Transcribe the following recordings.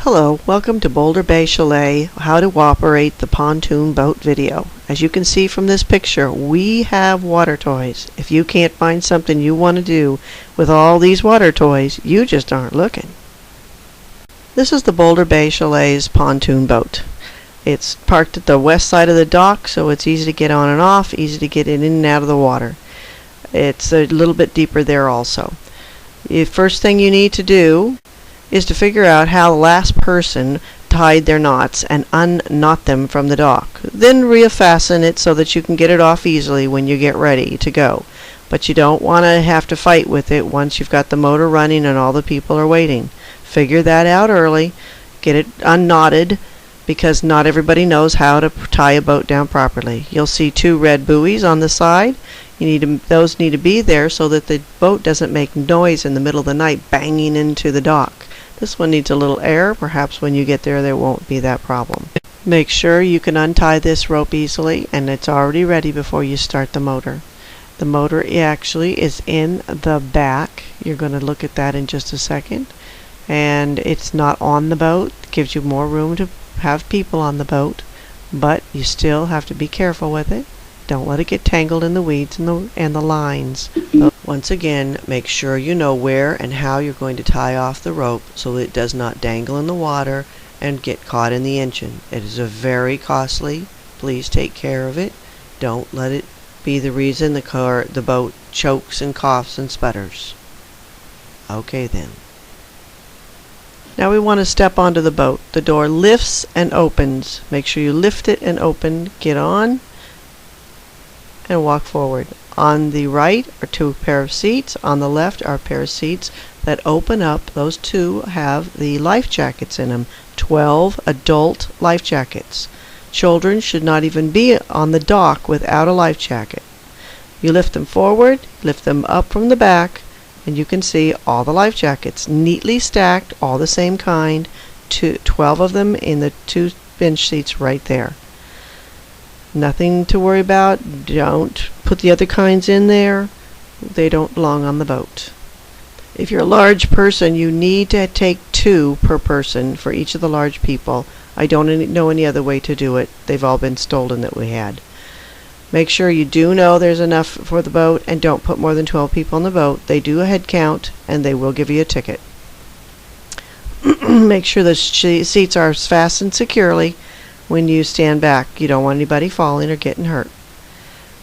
Hello, welcome to Boulder Bay Chalet, how to operate the pontoon boat video. As you can see from this picture, we have water toys. If you can't find something you want to do with all these water toys, you just aren't looking. This is the Boulder Bay Chalet's pontoon boat. It's parked at the west side of the dock, so it's easy to get on and off, easy to get in and out of the water. It's a little bit deeper there also. The first thing you need to do is to figure out how the last person tied their knots and unknot them from the dock. Then refasten it so that you can get it off easily when you get ready to go. But you don't want to have to fight with it once you've got the motor running and all the people are waiting. Figure that out early. Get it unknotted because not everybody knows how to tie a boat down properly. You'll see two red buoys on the side. Those need to be there so that the boat doesn't make noise in the middle of the night banging into the dock. This one needs a little air. Perhaps when you get there won't be that problem. Make sure you can untie this rope easily and it's already ready before you start the motor. The motor actually is in the back. You're going to look at that in just a second. And it's not on the boat. It gives you more room to have people on the boat, but you still have to be careful with it. Don't let it get tangled in the weeds and the lines. Once again, make sure you know where and how you're going to tie off the rope so that it does not dangle in the water and get caught in the engine. It is very costly. Please take care of it. Don't let it be the reason the boat chokes and coughs and sputters. Okay then. Now we want to step onto the boat. The door lifts and opens. Make sure you lift it and open. Get on and walk forward. On the right are two pair of seats. On the left are a pair of seats that open up. Those two have the life jackets in them. 12 adult life jackets. Children should not even be on the dock without a life jacket. You lift them forward, lift them up from the back, and you can see all the life jackets neatly stacked, all the same kind, 12 of them in the two bench seats right there. Nothing to worry about. Don't put the other kinds in there. They don't belong on the boat. If you're a large person, you need to take 2 per person for each of the large people. I don't know any other way to do it. They've all been stolen that we had. Make sure you do know there's enough for the boat and don't put more than 12 people on the boat. They do a head count and they will give you a ticket. Make sure the seats are fastened securely when you stand back. You don't want anybody falling or getting hurt.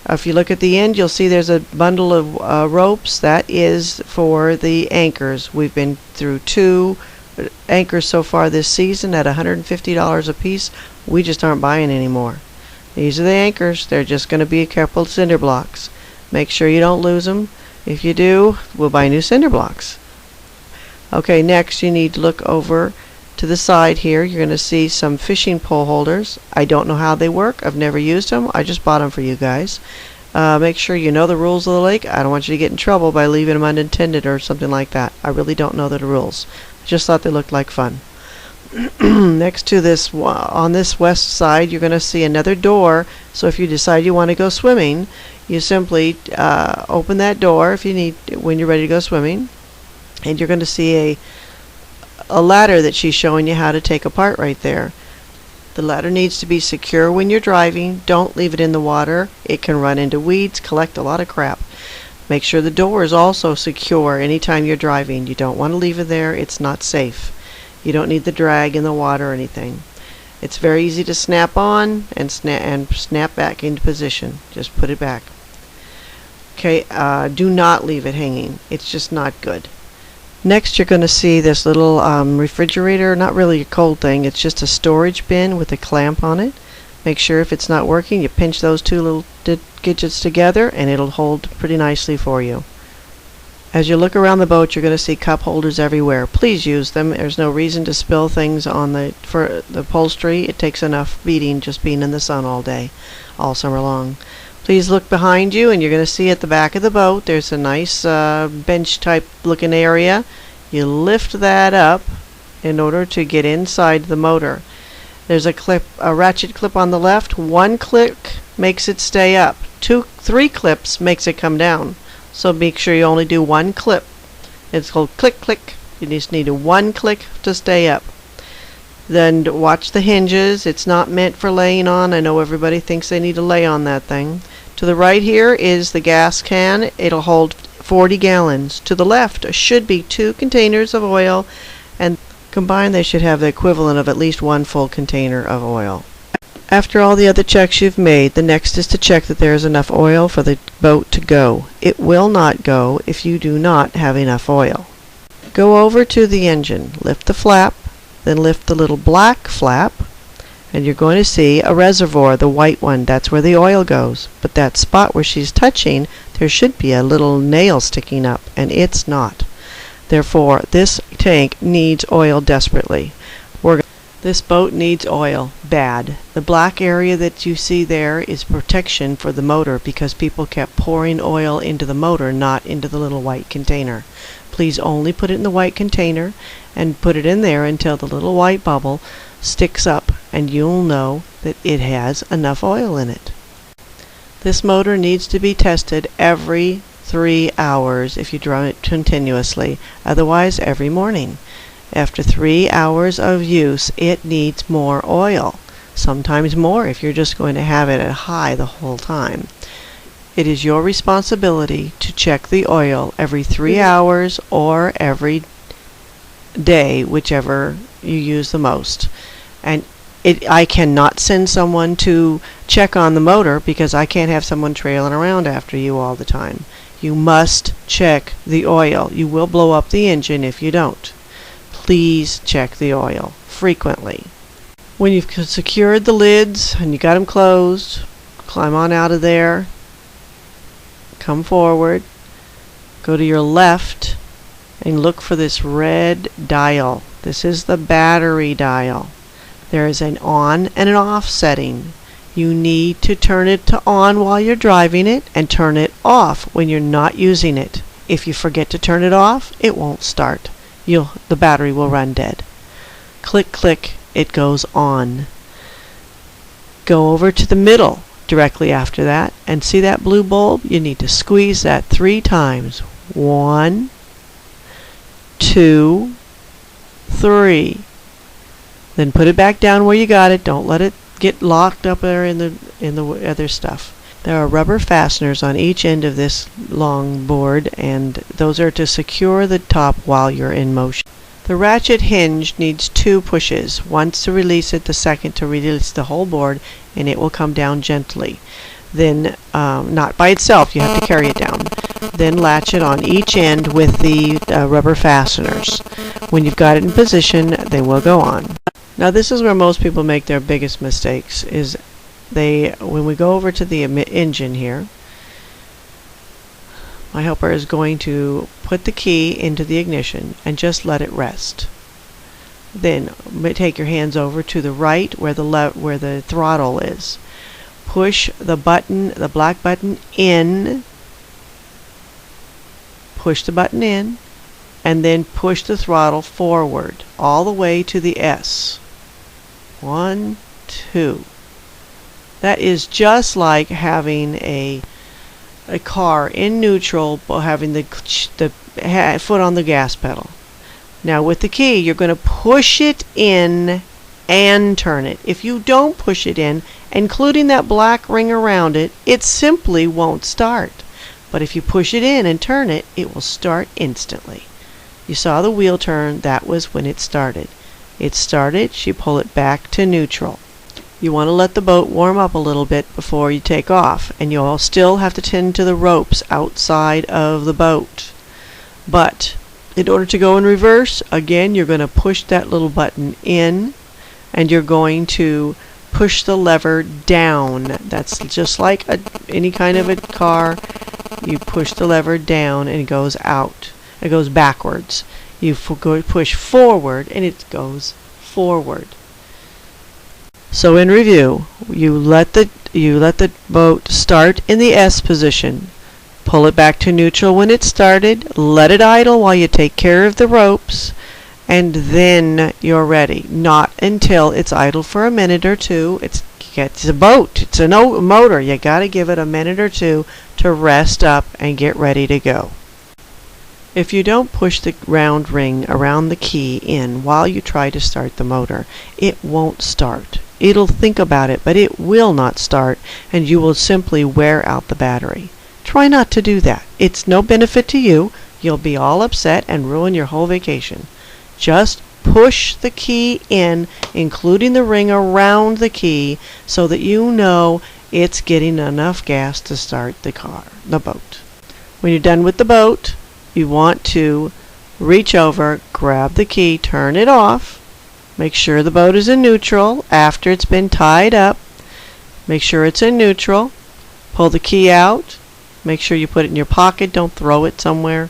If you look at the end, you'll see there's a bundle of ropes. That is for the anchors. We've been through 2 anchors so far this season at $150 a piece. We just aren't buying any more. These are the anchors. They're just going to be a couple of cinder blocks. Make sure you don't lose them. If you do, we'll buy new cinder blocks. Okay, next you need to look over to the side here. You're going to see some fishing pole holders. I don't know how they work. I've never used them. I just bought them for you guys. Make sure you know the rules of the lake. I don't want you to get in trouble by leaving them unattended or something like that. I really don't know the rules. I just thought they looked like fun. Next to this, on this west side, you're going to see another door. So if you decide you want to go swimming, you simply open that door if you need when you're ready to go swimming, and you're going to see a ladder that she's showing you how to take apart right there. The ladder needs to be secure when you're driving. Don't leave it in the water. It can run into weeds, collect a lot of crap. Make sure the door is also secure anytime you're driving. You don't want to leave it there. It's not safe. You don't need the drag in the water or anything. It's very easy to snap on and snap back into position. Just put it back. Okay, do not leave it hanging. It's just not good. Next, you're going to see this little refrigerator. Not really a cold thing. It's just a storage bin with a clamp on it. Make sure if it's not working, you pinch those 2 little gadgets together and it'll hold pretty nicely for you. As you look around the boat, you're going to see cup holders everywhere. Please use them. There's no reason to spill things for the upholstery. It takes enough beating just being in the sun all day, all summer long. Please look behind you, and you're going to see at the back of the boat there's a nice bench type looking area. You lift that up in order to get inside the motor. There's a ratchet clip on the left. 1 click makes it stay up. 3 clips makes it come down. So make sure you only do 1 clip. It's called click click. You just need a 1 click to stay up. Then watch the hinges. It's not meant for laying on. I know everybody thinks they need to lay on that thing. To the right here is the gas can. It'll hold 40 gallons. To the left should be 2 containers of oil, and combined they should have the equivalent of at least 1 full container of oil. After all the other checks you've made, the next is to check that there is enough oil for the boat to go. It will not go if you do not have enough oil. Go over to the engine, lift the flap, then lift the little black flap, and you're going to see a reservoir, the white one. That's where the oil goes. But that spot where she's touching, there should be a little nail sticking up, and it's not. Therefore, this tank needs oil desperately. This boat needs oil bad. The black area that you see there is protection for the motor because people kept pouring oil into the motor, not into the little white container. Please only put it in the white container and put it in there until the little white bubble sticks up, and you'll know that it has enough oil in it. This motor needs to be tested every 3 hours if you run it continuously, otherwise every morning. After 3 hours of use, it needs more oil, sometimes more if you're just going to have it at high the whole time. It is your responsibility to check the oil every 3 hours or every day, whichever you use the most. And I cannot send someone to check on the motor because I can't have someone trailing around after you all the time. You must check the oil. You will blow up the engine if you don't. Please check the oil frequently. When you've secured the lids and you got them closed, climb on out of there, come forward, go to your left, and look for this red dial. This is the battery dial. There is an on and an off setting. You need to turn it to on while you're driving it and turn it off when you're not using it. If you forget to turn it off, it won't start. The battery will run dead. Click, click, it goes on. Go over to the middle directly after that and see that blue bulb? You need to squeeze that 3 times. 1, 2, 3. Then put it back down where you got it. Don't let it get locked up there in the other stuff. There are rubber fasteners on each end of this long board, and those are to secure the top while you're in motion. The ratchet hinge needs 2 pushes, once to release it, the second to release the whole board, and it will come down gently. Then, not by itself, you have to carry it down. Then latch it on each end with the rubber fasteners. When you've got it in position, they will go on. Now this is where most people make their biggest mistakes, is when we go over to the engine here, my helper is going to put the key into the ignition and just let it rest. Then take your hands over to the right where the throttle is. Push the button, the black button in. Push the button in, and then push the throttle forward all the way to the S. 1, 2. That is just like having a car in neutral, but having the foot on the gas pedal. Now with the key, you're going to push it in and turn it. If you don't push it in, including that black ring around it, it simply won't start. But if you push it in and turn it, it will start instantly. You saw the wheel turn. That was when it started. It started, you pull it back to neutral. You want to let the boat warm up a little bit before you take off, and you'll still have to tend to the ropes outside of the boat. But in order to go in reverse, again, you're going to push that little button in, and you're going to push the lever down. That's just like any kind of a car. You push the lever down and it goes out. It goes backwards. You push forward and it goes forward. So in review, you let the boat start in the S position. Pull it back to neutral when it started. Let it idle while you take care of the ropes, and then you're ready. Not until it's idle for a minute or two. It's a boat. It's a motor. You got to give it a minute or two to rest up and get ready to go. If you don't push the round ring around the key in while you try to start the motor, it won't start. It'll think about it, but it will not start, and you will simply wear out the battery. Try not to do that. It's no benefit to you. You'll be all upset and ruin your whole vacation. Just push the key in, including the ring around the key, so that you know it's getting enough gas to start the boat. When you're done with the boat, you want to reach over, grab the key, turn it off, make sure the boat is in neutral after it's been tied up. Make sure it's in neutral. Pull the key out. Make sure you put it in your pocket. Don't throw it somewhere.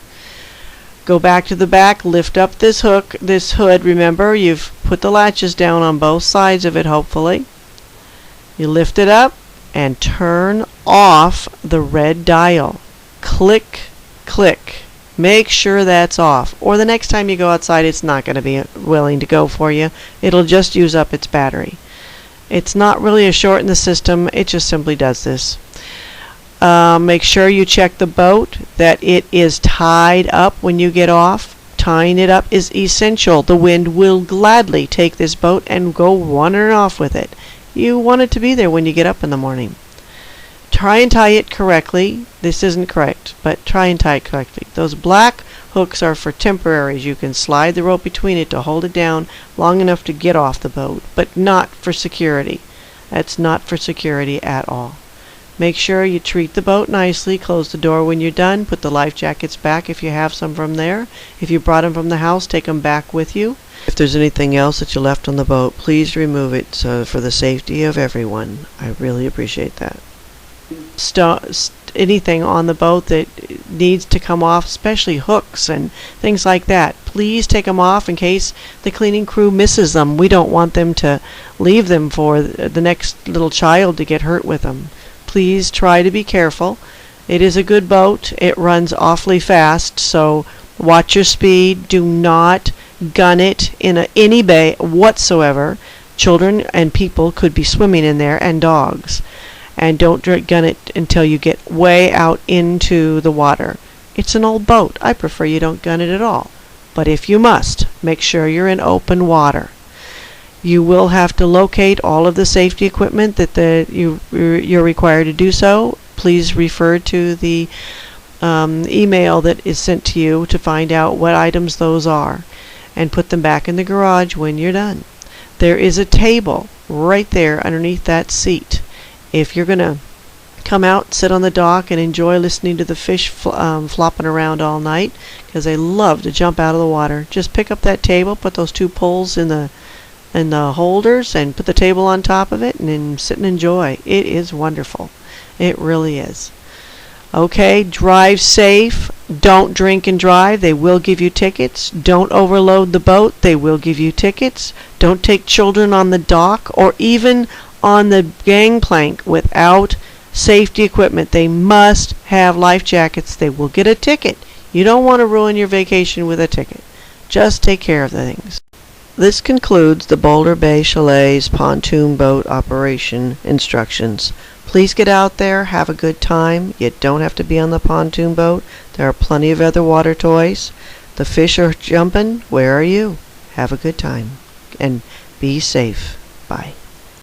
Go back to the back, lift up this hood. Remember, you've put the latches down on both sides of it, hopefully. You lift it up and turn off the red dial. Click, click. Make sure that's off, or the next time you go outside it's not going to be willing to go for you. It'll just use up its battery. It's not really a short in the system, it just simply does this. Make sure you check the boat that it is tied up when you get off. Tying it up is essential. The wind will gladly take this boat and go running off with it. You want it to be there when you get up in the morning. Try and tie it correctly. This isn't correct, but try and tie it correctly. Those black hooks are for temporaries. You can slide the rope between it to hold it down long enough to get off the boat, but not for security. That's not for security at all. Make sure you treat the boat nicely. Close the door when you're done. Put the life jackets back if you have some from there. If you brought them from the house, take them back with you. If there's anything else that you left on the boat, please remove it for the safety of everyone. I really appreciate that. Anything on the boat that needs to come off, especially hooks and things like that, please take them off in case the cleaning crew misses them. We don't want them to leave them for the next little child to get hurt with them. Please try to be careful. It is a good boat. It runs awfully fast, so watch your speed. Do not gun it in any bay whatsoever. Children and people could be swimming in there, and dogs. And don't gun it until you get way out into the water. It's an old boat. I prefer you don't gun it at all. But if you must, make sure you're in open water. You will have to locate all of the safety equipment that you're required to do so. Please refer to the email that is sent to you to find out what items those are, and put them back in the garage when you're done. There is a table right there underneath that seat. If you're going to come out, sit on the dock, and enjoy listening to the fish flopping around all night, because they love to jump out of the water, just pick up that table, put those two poles in the holders, and put the table on top of it, and then sit and enjoy. It is wonderful. It really is. Okay, drive safe. Don't drink and drive. They will give you tickets. Don't overload the boat. They will give you tickets. Don't take children on the dock or even on the gangplank without safety equipment. They must have life jackets. They will get a ticket. You don't want to ruin your vacation with a ticket. Just take care of the things. This concludes the Boulder Bay Chalet's pontoon boat operation instructions. Please get out there, have a good time. You don't have to be on the pontoon boat. There are plenty of other water toys. The fish are jumping. Where are you? Have a good time and be safe. Bye.